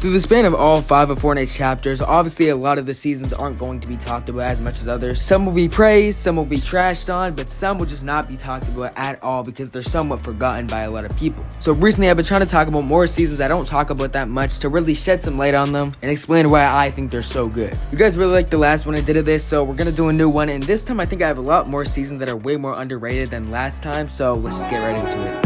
Through the span of all 5 of Fortnite's chapters, obviously a lot of the seasons aren't going to be talked about as much as others. Some will be praised, some will be trashed on, but some will just not be talked about at all because they're somewhat forgotten by a lot of people. So recently I've been trying to talk about more seasons I don't talk about that much to really shed some light on them and explain why I think they're so good. You guys really liked the last one I did of this, so we're gonna do a new one, and this time I think I have a lot more seasons that are way more underrated than last time, so let's just get right into it.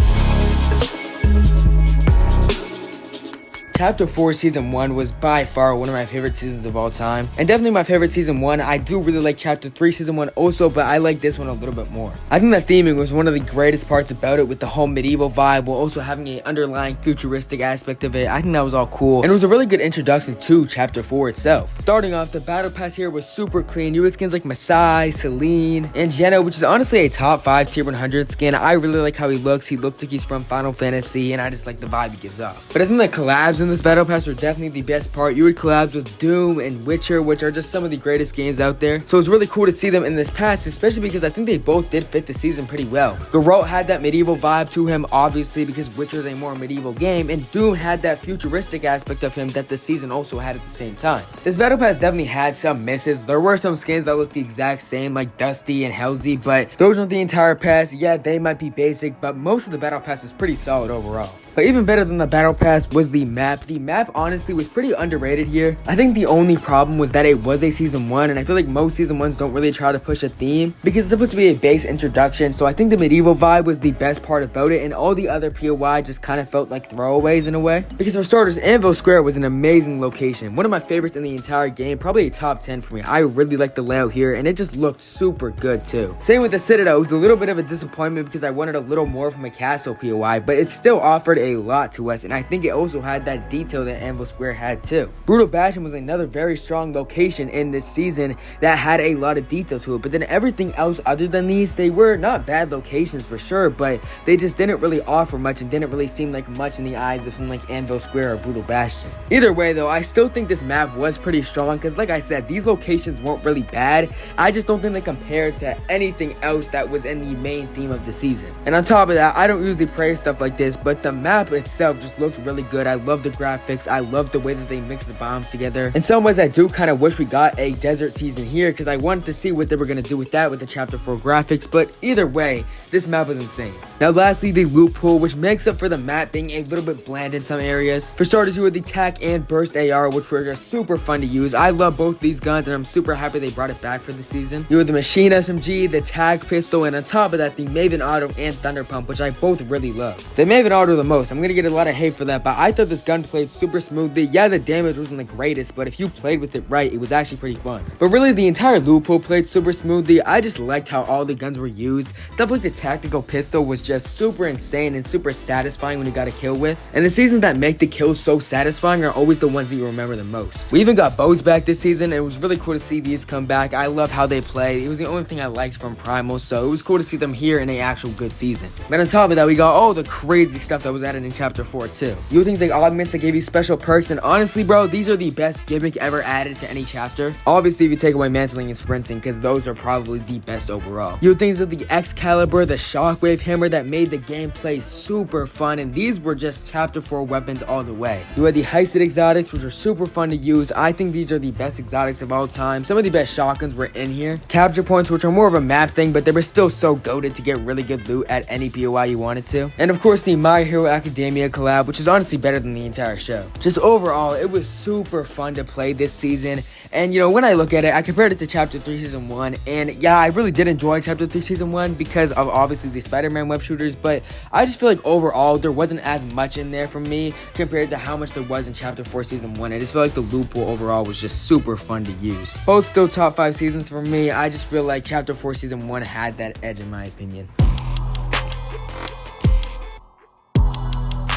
Chapter 4 Season 1 was by far one of my favorite seasons of all time, and definitely my favorite Season 1. I do really like Chapter 3 Season 1 also, but I like this one a little bit more. I think the theming was one of the greatest parts about it, with the whole medieval vibe while also having an underlying futuristic aspect of it. I think that was all cool, and it was a really good introduction to Chapter 4 itself. Starting off, the battle pass here was super clean. You had skins like Masai, Celine, and Jenna, which is honestly a top 5 tier 100 skin. I really like how he looks. He looks like he's from Final Fantasy, and I just like the vibe he gives off. But I think the collabs in this battle pass were definitely the best part. You would collabs with Doom and Witcher, which are just some of the greatest games out there. So it's really cool to see them in this pass, especially because I think they both did fit the season pretty well. Geralt had that medieval vibe to him, obviously, because Witcher is a more medieval game, and Doom had that futuristic aspect of him that the season also had at the same time. This battle pass definitely had some misses. There were some skins that looked the exact same, like Dusty and Halsey, but those aren't the entire pass. Yeah, they might be basic, but most of the battle pass was pretty solid overall. But even better than the battle pass was the map. The map honestly was pretty underrated here. I think the only problem was that it was a season 1, and I feel like most season 1s don't really try to push a theme because it's supposed to be a base introduction. So I think the medieval vibe was the best part about it, and all the other POI just kind of felt like throwaways in a way. Because for starters, Anvil Square was an amazing location. One of my favorites in the entire game, probably a top 10 for me. I really liked the layout here, and it just looked super good too. Same with the Citadel. It was a little bit of a disappointment because I wanted a little more from a castle POI, but it still offered a lot to us, and I think it also had that detail that Anvil Square had too. Brutal Bastion was another very strong location in this season that had a lot of detail to it, but then everything else other than these, they were not bad locations for sure, but they just didn't really offer much and didn't really seem like much in the eyes of something like Anvil Square or Brutal Bastion. Either way though, I still think this map was pretty strong because like I said, these locations weren't really bad. I just don't think they compared to anything else that was in the main theme of the season. And on top of that, I don't usually praise stuff like this, but the map itself just looked really good. I love the graphics. I love the way that they mix the bombs together. In some ways, I do kind of wish we got a desert season here because I wanted to see what they were going to do with that with the Chapter 4 graphics, but either way, this map was insane. Now lastly, the loot pool, which makes up for the map being a little bit bland in some areas. For starters, you had the TAC and Burst AR, which were just super fun to use. I love both these guns, and I'm super happy they brought it back for the season. You had the Machine SMG, the TAC pistol, and on top of that, the Maven Auto and Thunder Pump, which I both really love. The Maven Auto the most. I'm going to get a lot of hate for that, but I thought this gun played super smoothly. Yeah, the damage wasn't the greatest, but if you played with it right, it was actually pretty fun. But really, the entire loot pool played super smoothly. I just liked how all the guns were used. Stuff like the tactical pistol was just super insane and super satisfying when you got a kill with. And the seasons that make the kills so satisfying are always the ones that you remember the most. We even got bows back this season, and it was really cool to see these come back. I love how they play. It was the only thing I liked from Primal, so it was cool to see them here in an actual good season. But on top of that, we got all the crazy stuff that was added in Chapter 4 too. You had things like augments that gave you special perks, and honestly bro, these are the best gimmick ever added to any chapter. Obviously if you take away mantling and sprinting, because those are probably the best overall. You had things like the Excalibur, the Shockwave Hammer that made the gameplay super fun, and these were just Chapter 4 weapons all the way. You had the Heisted Exotics, which are super fun to use. I think these are the best exotics of all time. Some of the best shotguns were in here. Capture points, which are more of a map thing, but they were still so goated to get really good loot at any POI you wanted to. And of course the My Hero Academia collab, which is honestly better than the entire show. Just overall, it was super fun to play this season, and you know, when I look at it, I compared it to Chapter 3 Season 1, and yeah, I really did enjoy Chapter 3 Season 1 because of obviously the Spider-Man web shooters, but I just feel like overall, there wasn't as much in there for me compared to how much there was in Chapter 4 Season 1. I just feel like the loot pool overall was just super fun to use. Both still top 5 seasons for me. I just feel like Chapter 4 Season 1 had that edge in my opinion.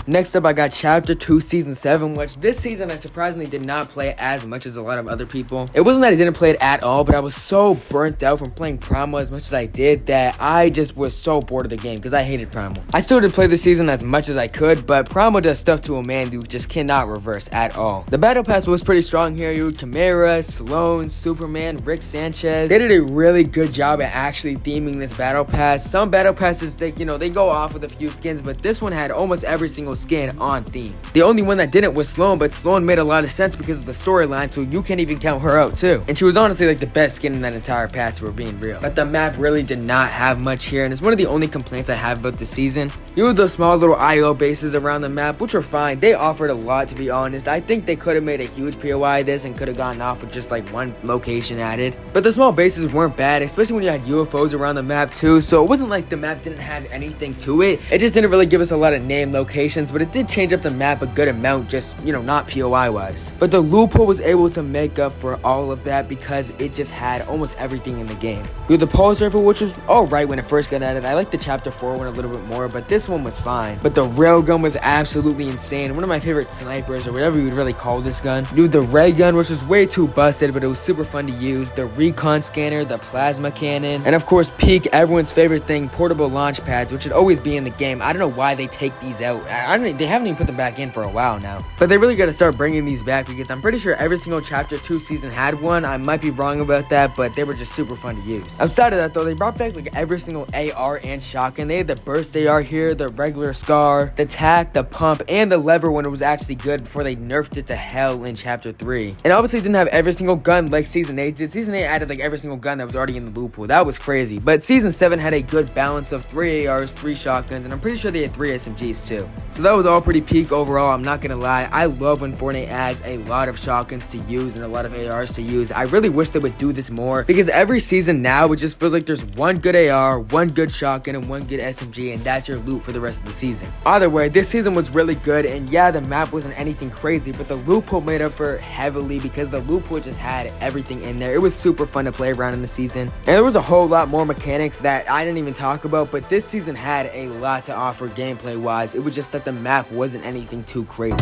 Next up, I got Chapter 2 Season 7, which this season I surprisingly did not play as much as a lot of other people. It wasn't that I didn't play it at all, but I was so burnt out from playing Primal as much as I did that I just was so bored of the game because I hated Primal. I still did play this season as much as I could, but Primal does stuff to a man you just cannot reverse at all. The Battle Pass was pretty strong here. You had Chimera, Sloan, Superman, Rick Sanchez. They did a really good job at actually theming this Battle Pass. Some Battle Passes, they go off with a few skins, but this one had almost every single single skin on theme. The only one that didn't was Sloan, but Sloan made a lot of sense because of the storyline, so you can't even count her out too. And she was honestly like the best skin in that entire patch, if we're being real. But the map really did not have much here, and it's one of the only complaints I have about the season. You had those small little IO bases around the map, which were fine. They offered a lot, to be honest. I think they could have made a huge POI of this and could have gotten off with just like one location added. But the small bases weren't bad, especially when you had UFOs around the map too, so it wasn't like the map didn't have anything to it. It just didn't really give us a lot of name locations, but it did change up the map a good amount, just, you know, not POI wise. But the loophole was able to make up for all of that because it just had almost everything in the game. You had the pulse rifle, which was alright when it first got added. I liked the chapter 4 one a little bit more, but this one was fine. But the railgun was absolutely insane. One of my favorite snipers, or whatever you would really call this gun. You had the ray gun, which was way too busted, but it was super fun to use. The recon scanner, the plasma cannon, and of course peak, everyone's favorite thing, portable launch pads, which should always be in the game. I don't know why they take these out. They haven't even put them back in for a while now. But they really got to start bringing these back because I'm pretty sure every single chapter 2 season had one. I might be wrong about that, but they were just super fun to use. Outside of that though, they brought back like every single AR and shotgun. They had the burst AR here, the regular SCAR, the tac, the pump, and the lever when it was actually good before they nerfed it to hell in chapter 3. And obviously didn't have every single gun like season 8 did. Season 8 added like every single gun that was already in the loot pool. That was crazy. But season 7 had a good balance of 3 ARs, 3 shotguns, and I'm pretty sure they had 3 SMGs too. So that was all pretty peak overall, I'm not gonna lie. I love when Fortnite adds a lot of shotguns to use and a lot of ARs to use. I really wish they would do this more because every season now it just feels like there's one good AR, one good shotgun, and one good SMG, and that's your loot for the rest of the season. Either way, this season was really good, and yeah, the map wasn't anything crazy, but the loot pool made up for heavily because the loot pool just had everything in there. It was super fun to play around in the season, and there was a whole lot more mechanics that I didn't even talk about, but this season had a lot to offer gameplay wise. It was just that the map wasn't anything too crazy.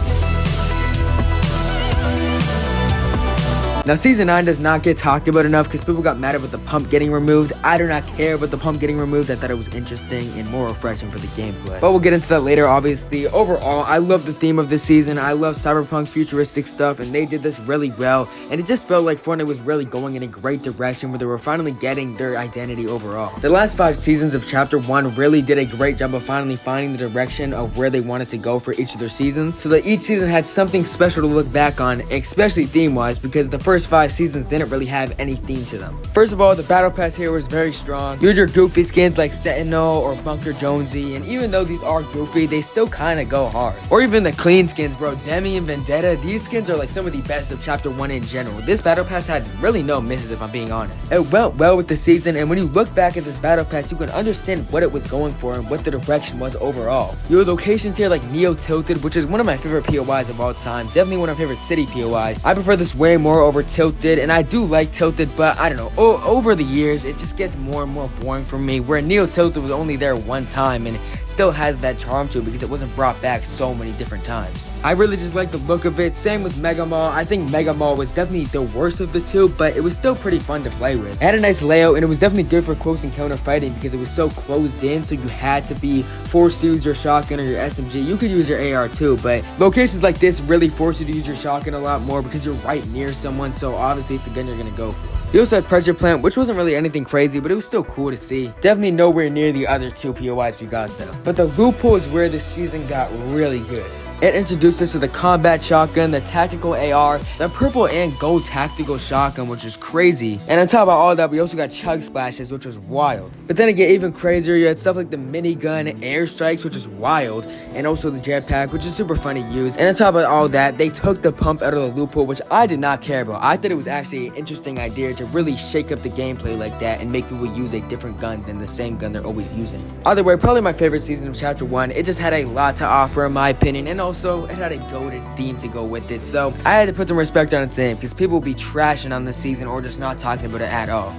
Now, Season 9 does not get talked about enough because people got mad about the pump getting removed. I do not care about the pump getting removed. I thought it was interesting and more refreshing for the gameplay. But we'll get into that later, obviously. Overall, I love the theme of this season. I love cyberpunk futuristic stuff, and they did this really well. And it just felt like Fortnite was really going in a great direction where they were finally getting their identity overall. The last 5 seasons of Chapter 1 really did a great job of finally finding the direction of where they wanted to go for each of their seasons, so that each season had something special to look back on, especially theme-wise, because the first 5 seasons didn't really have any theme to them. First of all, the battle pass here was very strong. You had your goofy skins like Sentinel or Bunker Jonesy, and even though these are goofy, they still kind of go hard. Or even the clean skins, bro. Demi and Vendetta, these skins are like some of the best of Chapter 1 in general. This battle pass had really no misses, if I'm being honest. It went well with the season, and when you look back at this battle pass, you can understand what it was going for and what the direction was overall. Your locations here like Neo Tilted, which is one of my favorite POIs of all time. Definitely one of my favorite city POIs. I prefer this way more over Tilted, and I do like Tilted, but I don't know, over the years it just gets more and more boring for me, where Neo Tilted was only there one time and still has that charm to it because it wasn't brought back so many different times. I really just like the look of it. Same with Mega Mall. I think Mega Mall was definitely the worst of the two, but it was still pretty fun to play with. It had a nice layout, and it was definitely good for close encounter fighting because it was so closed in, so you had to be forced to use your shotgun or your SMG. You could use your AR too, but locations like this really force you to use your shotgun a lot more because you're right near someone, so obviously it's the gun you're gonna go for. You also had Pressure Plant, which wasn't really anything crazy, but it was still cool to see. Definitely nowhere near the other 2 POIs we got though. But the loophole is where the season got really good. It introduced us to the combat shotgun, the tactical AR, the purple and gold tactical shotgun, which was crazy. And on top of all that, we also got chug splashes, which was wild. But then again, even crazier, you had stuff like the minigun, airstrikes, which is wild, and also the jetpack, which is super fun to use. And on top of all that, they took the pump out of the loophole, which I did not care about. I thought it was actually an interesting idea to really shake up the gameplay like that and make people use a different gun than the same gun they're always using. Either way, probably my favorite season of Chapter 1. It just had a lot to offer in my opinion, and also it had a goated theme to go with it, so I had to put some respect on its name because people will be trashing on this season or just not talking about it at all.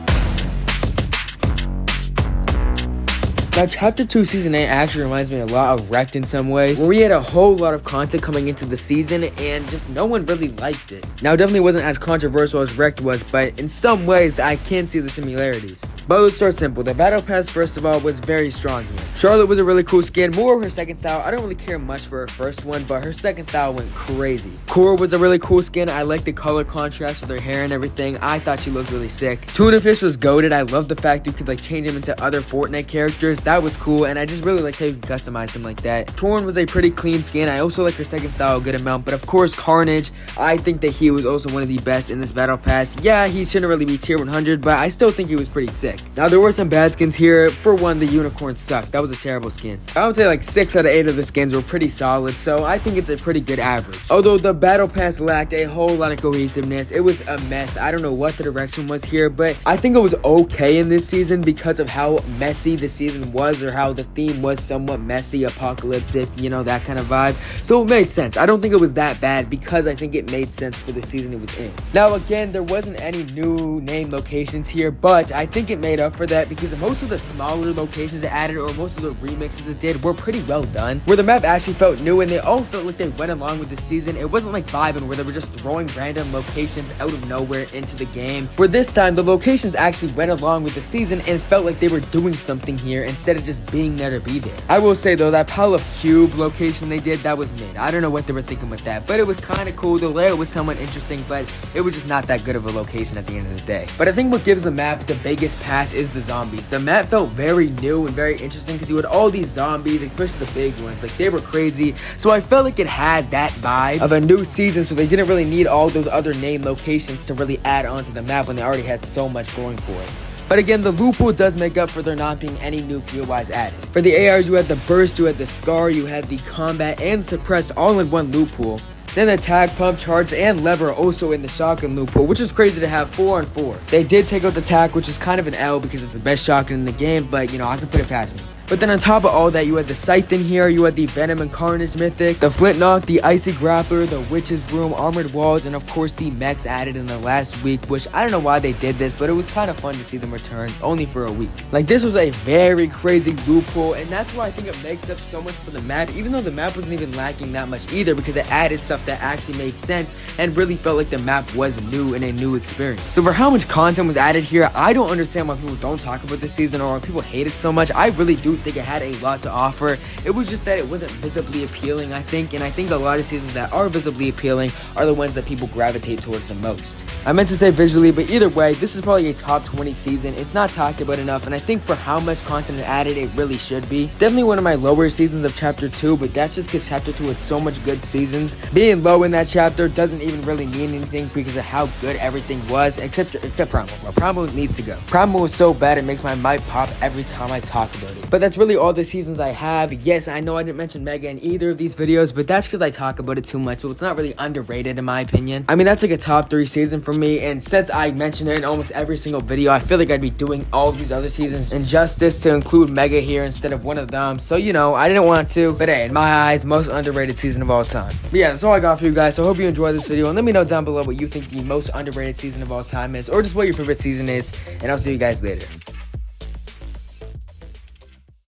Now, Chapter 2 Season 8 actually reminds me a lot of Wrecked in some ways, where we had a whole lot of content coming into the season and just no one really liked it. Now, it definitely wasn't as controversial as Wrecked was, but in some ways I can see the similarities. But let's start simple. The battle pass, first of all, was very strong here. Charlotte was a really cool skin. More of her second style. I don't really care much for her first one, but her second style went crazy. Cora was a really cool skin. I like the color contrast with her hair and everything. I thought she looked really sick. Tuna Fish was goated. I love the fact you could like change him into other Fortnite characters. That was cool, and I just really like how you can customize him like that. Torn was a pretty clean skin. I also like her second style a good amount, but of course Carnage, I think that he was also one of the best in this battle pass. Yeah, he shouldn't really be tier 100, but I still think he was pretty sick. Now there were some bad skins here. For one, the unicorn sucked. That was a terrible skin. I would say like 6 out of 8 of the skins were pretty solid, so I think it's a pretty good average. Although the battle pass lacked a whole lot of cohesiveness, it was a mess. I don't know what the direction was here, but I think it was okay in this season because of how messy the season was, or how the theme was somewhat messy, apocalyptic, you know, that kind of vibe. So it made sense. I don't think it was that bad because I think it made sense for the season it was in. Now again, there wasn't any new name locations here, but I think it made up for that because most of the smaller locations it added, or most of the remixes it did, were pretty well done, where the map actually felt new and they all felt like they went along with the season. It wasn't like vibing where they were just throwing random locations out of nowhere into the game, where this time the locations actually went along with the season and felt like they were doing something here instead of just being there to be there. I will say though, that pile of cube location they did, that was mid. I don't know what they were thinking with that, but it was kind of cool. The layout was somewhat interesting, but it was just not that good of a location at the end of the day. But I think what gives the map the biggest pass is the zombies. The map felt very new and very interesting because you had all these zombies, especially the big ones. Like, they were crazy. So I felt like it had that vibe of a new season, so they didn't really need all those other name locations to really add onto the map when they already had so much going for it. But again, the loot pool does make up for there not being any new gear-wise added. For the ARs, you had the burst, you had the scar, you had the combat, and suppressed all in one loot pool. Then the tag, pump, charge, and lever are also in the shotgun loot pool, which is crazy to have 4 on 4. They did take out the tag, which is kind of an L because it's the best shotgun in the game, but you know, I can put it past me. But then on top of all that, you had the Scythe in here, you had the Venom and Carnage Mythic, the Flint Knock, the Icy Grappler, the Witch's Broom, Armored Walls, and of course the mechs added in the last week, which I don't know why they did this, but it was kind of fun to see them return, only for a week. Like, this was a very crazy loot pool, and that's why I think it makes up so much for the map, even though the map wasn't even lacking that much either, because it added stuff that actually made sense and really felt like the map was new and a new experience. So for how much content was added here, I don't understand why people don't talk about this season or why people hate it so much. I really do think it had a lot to offer. It was just that it wasn't visibly appealing, I think, and I think a lot of seasons that are visibly appealing are the ones that people gravitate towards the most. I meant to say visually, but either way, this is probably a top 20 season. It's not talked about enough, and I think for how much content it added, it really should be. Definitely one of my lower seasons of Chapter 2, but that's just because Chapter 2 had so much good seasons. Being low in that chapter doesn't even really mean anything because of how good everything was, except Primal. Well, Primal needs to go. Primal was so bad, it makes my mic pop every time I talk about it. But that's really all the seasons I have. Yes, I know I didn't mention Mega in either of these videos, but that's because I talk about it too much, so it's not really underrated in my opinion. I mean, that's like a top 3 season for me, and since I mentioned it in almost every single video, I feel like I'd be doing all these other seasons injustice to include Mega here instead of one of them. So, you know, I didn't want to, but hey, in my eyes, most underrated season of all time. But yeah, that's all I got for you guys, so I hope you enjoyed this video, and let me know down below what you think the most underrated season of all time is, or just what your favorite season is, and I'll see you guys later.